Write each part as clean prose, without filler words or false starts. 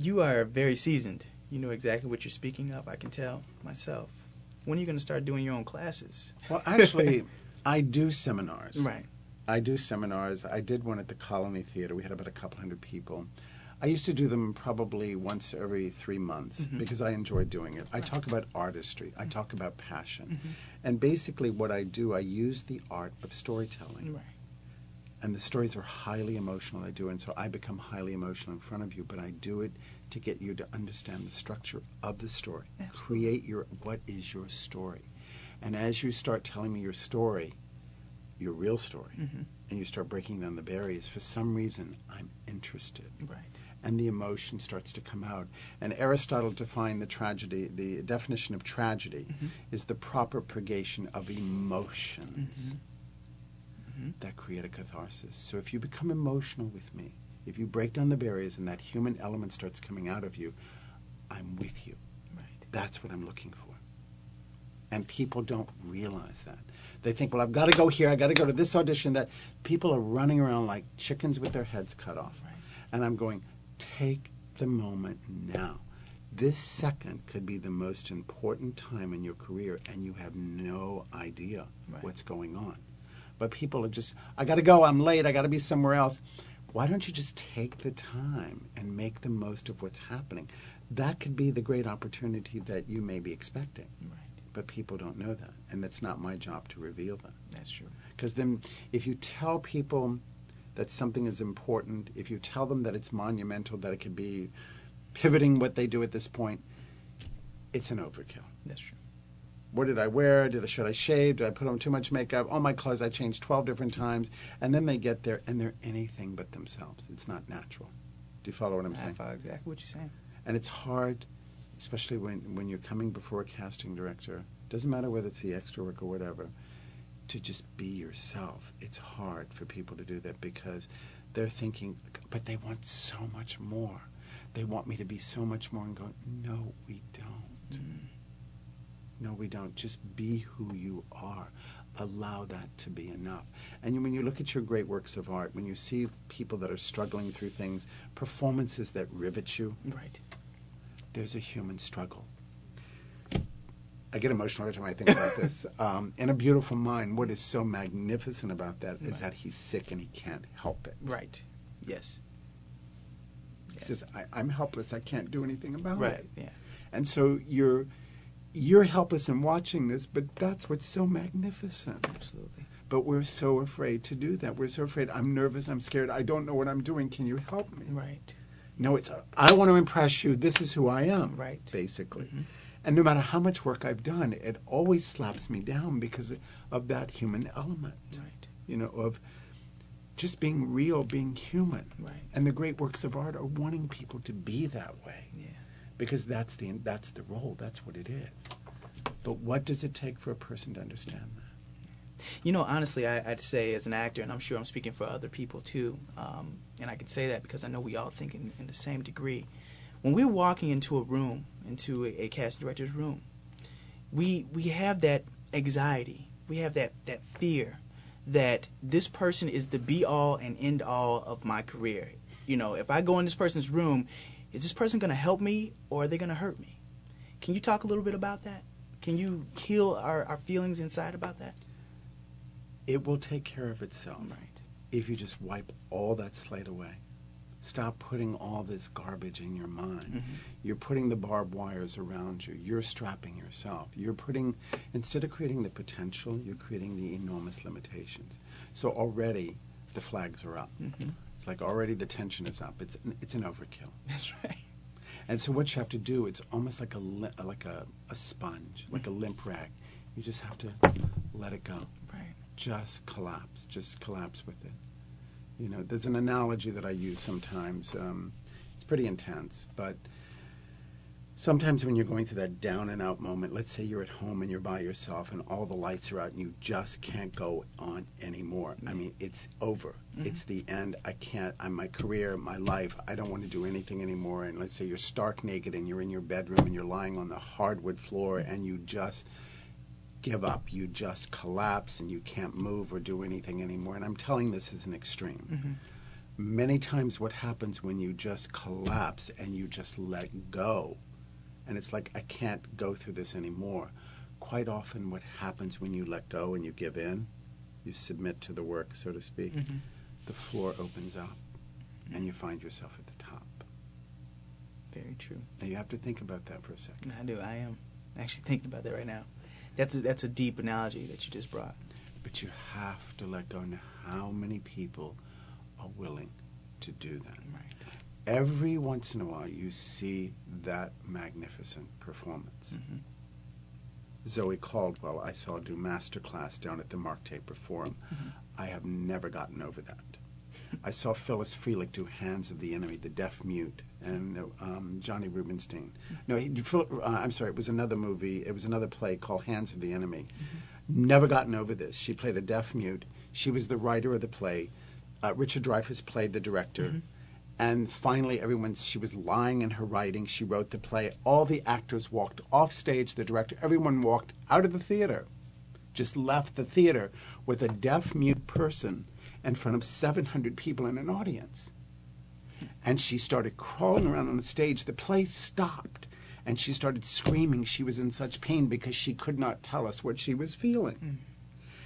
you are very seasoned. You know exactly what you're speaking of. I can tell myself. When are you going to start doing your own classes? Well, actually, I do seminars. Right. I do seminars. I did one at the Colony Theater. We had about a couple hundred people. I used to do them probably once every 3 months because I enjoy doing it. I talk about artistry. I talk about passion. And basically what I do, I use the art of storytelling. Right. And the stories are highly emotional. I do, and so I become highly emotional in front of you, but I do it to get you to understand the structure of the story. Absolutely. Create what is your story. And as you start telling me your story, your real story, and you start breaking down the barriers, for some reason, I'm interested. Right. And the emotion starts to come out. And Aristotle defined the definition of tragedy is the proper purgation of emotions that create a catharsis. So if you become emotional with me, if you break down the barriers and that human element starts coming out of you, I'm with you. Right. That's what I'm looking for. And people don't realize that. They think, well, I've got to go here, I've got to go to this audition, that people are running around like chickens with their heads cut off. Right. And I'm going, take the moment now. This second could be the most important time in your career, and you have no idea what's going on. But people are just, I got to go, I'm late, I got to be somewhere else. Why don't you just take the time and make the most of what's happening? That could be the great opportunity that you may be expecting. Right. But people don't know that, and it's not my job to reveal that. That's true. Because then if you tell people that something is important, if you tell them that it's monumental, that it could be pivoting what they do at this point, it's an overkill. That's true. What did I wear? Should I shave? Did I put on too much makeup? All my clothes I changed 12 different times. And then they get there and they're anything but themselves. It's not natural. Do you follow what I'm saying? I follow exactly what you're saying. And it's hard, especially when you're coming before a casting director. Doesn't matter whether it's the extra work or whatever, to just be yourself. It's hard for people to do that because they're thinking, but they want so much more. They want me to be so much more, and go, no, we don't. No, we don't. Just be who you are. Allow that to be enough. And when you look at your great works of art, when you see people that are struggling through things, performances that rivet you, Right. there's a human struggle. I get emotional every time I think about this. In A Beautiful Mind, what is so magnificent about that is that he's sick and he can't help it. Right. Yes. He says, I'm helpless. I can't do anything about it. Right. Yeah. And so you're helpless in watching this, but that's what's so magnificent. Absolutely. But we're so afraid to do that. We're so afraid. I'm nervous. I'm scared. I don't know what I'm doing. Can you help me? Right. No, it's I want to impress you. This is who I am. Right. Basically. And no matter how much work I've done, it always slaps me down because of that human element. Right. You know, of just being real, being human. Right. And the great works of art are wanting people to be that way. Yeah. Because that's the role. That's what it is. But what does it take for a person to understand that? You know, honestly, I'd say as an actor, and I'm sure I'm speaking for other people too, and I can say that because I know we all think in the same degree. When we're walking into a room, into a casting director's room, we have that anxiety. We have that fear that this person is the be-all and end-all of my career. You know, if I go in this person's room, is this person going to help me or are they going to hurt me? Can you talk a little bit about that? Can you heal our feelings inside about that? It will take care of itself. Right. If you just wipe all that slate away. Stop putting all this garbage in your mind. You're putting the barbed wires around you. You're strapping yourself. Instead of creating the potential, you're creating the enormous limitations. So already the flags are up. It's like already the tension is up. It's an overkill. That's right. And so what you have to do, it's almost like a sponge, like a limp rag. You just have to let it go. Right. Just collapse with it. You know, there's an analogy that I use sometimes. It's pretty intense, but sometimes when you're going through that down and out moment, let's say you're at home and you're by yourself and all the lights are out and you just can't go on anymore. I mean, it's over. It's the end. My career, my life, I don't want to do anything anymore. And let's say you're stark naked and you're in your bedroom and you're lying on the hardwood floor and you just give up. You just collapse and you can't move or do anything anymore. And I'm telling this as an extreme. Many times what happens when you just collapse and you just let go, and it's like, I can't go through this anymore. Quite often what happens when you let go and you give in, you submit to the work, so to speak, the floor opens up and you find yourself at the top. Very true. Now you have to think about that for a second. I do. I am actually thinking about that right now. That's a deep analogy that you just brought. But you have to let go. Now, how many people are willing to do that? Right. Every once in a while, you see that magnificent performance. Zoe Caldwell, I saw do masterclass down at the Mark Taper Forum. I have never gotten over that. I saw Phyllis Freelick do Hands of the Enemy, the deaf mute, and Johnny Rubinstein. No, I'm sorry, it was another movie. It was another play called Hands of the Enemy. Never gotten over this. She played a deaf mute. She was the writer of the play. Richard Dreyfuss played the director. And finally, she was lying in her writing. She wrote the play. All the actors walked off stage, the director, everyone walked out of the theater, just left the theater with a deaf mute person in front of 700 people in an audience. And she started crawling around on the stage. The play stopped, and she started screaming. She was in such pain because she could not tell us what she was feeling.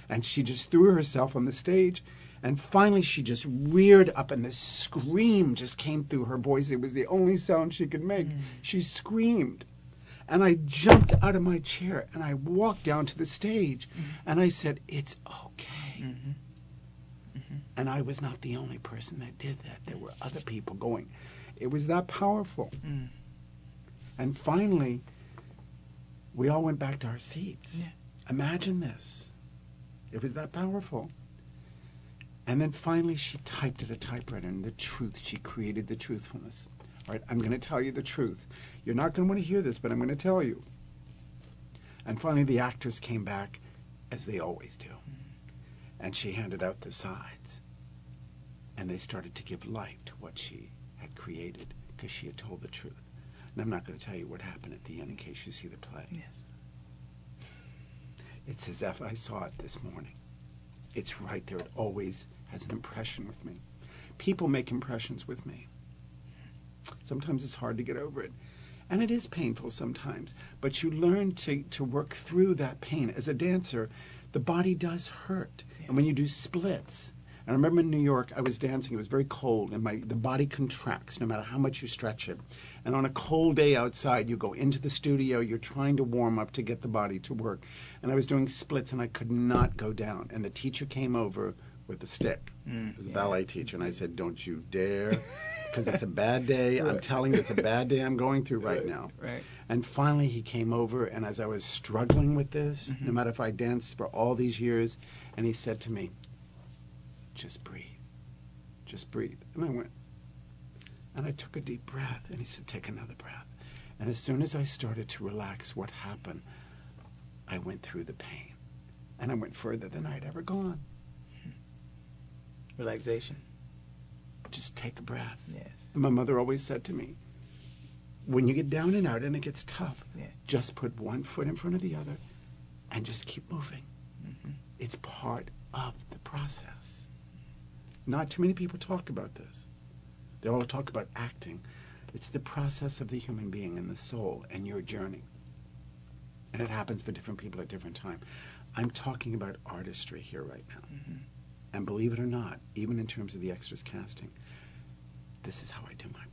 And she just threw herself on the stage, and finally she just reared up, and this scream just came through her voice. It was the only sound she could make. She screamed. And I jumped out of my chair, and I walked down to the stage, and I said, "It's okay." And I was not the only person that did that. There were other people going. It was that powerful. And finally, we all went back to our seats. Yeah. Imagine this. It was that powerful. And then finally she typed at a typewriter, and the truth, she created the truthfulness. All right, I'm going to tell you the truth. You're not going to want to hear this, but I'm going to tell you. And finally the actors came back, as they always do. And she handed out the sides. And they started to give life to what she had created, because she had told the truth. And I'm not going to tell you what happened at the end in case you see the play. Yes. It's as if I saw it this morning. It's right there. It always has an impression with me. People make impressions with me. Sometimes it's hard to get over it. And it is painful sometimes. But you learn to work through that pain. As a dancer, the body does hurt. Yes. And when you do splits, and I remember in New York, I was dancing. It was very cold, and the body contracts no matter how much you stretch it. And on a cold day outside, you go into the studio. You're trying to warm up to get the body to work. And I was doing splits, and I could not go down. And the teacher came over with a stick. It was a ballet teacher, and I said, "Don't you dare, because it's a bad day. I'm telling you, it's a bad day I'm going through right now." Right. And finally, he came over, and as I was struggling with this, no matter if I danced for all these years, and he said to me, "Just breathe. Just breathe." And I went. And I took a deep breath. And he said, "Take another breath." And as soon as I started to relax, what happened? I went through the pain. And I went further than I'd ever gone. Relaxation. Just take a breath. Yes. And my mother always said to me, when you get down and out and it gets tough, Yeah. just put one foot in front of the other and just keep moving. It's part of the process. Not too many people talk about this. They all talk about acting. It's the process of the human being and the soul and your journey. And it happens for different people at different times. I'm talking about artistry here right now. And believe it or not, even in terms of the extras casting, this is how I do my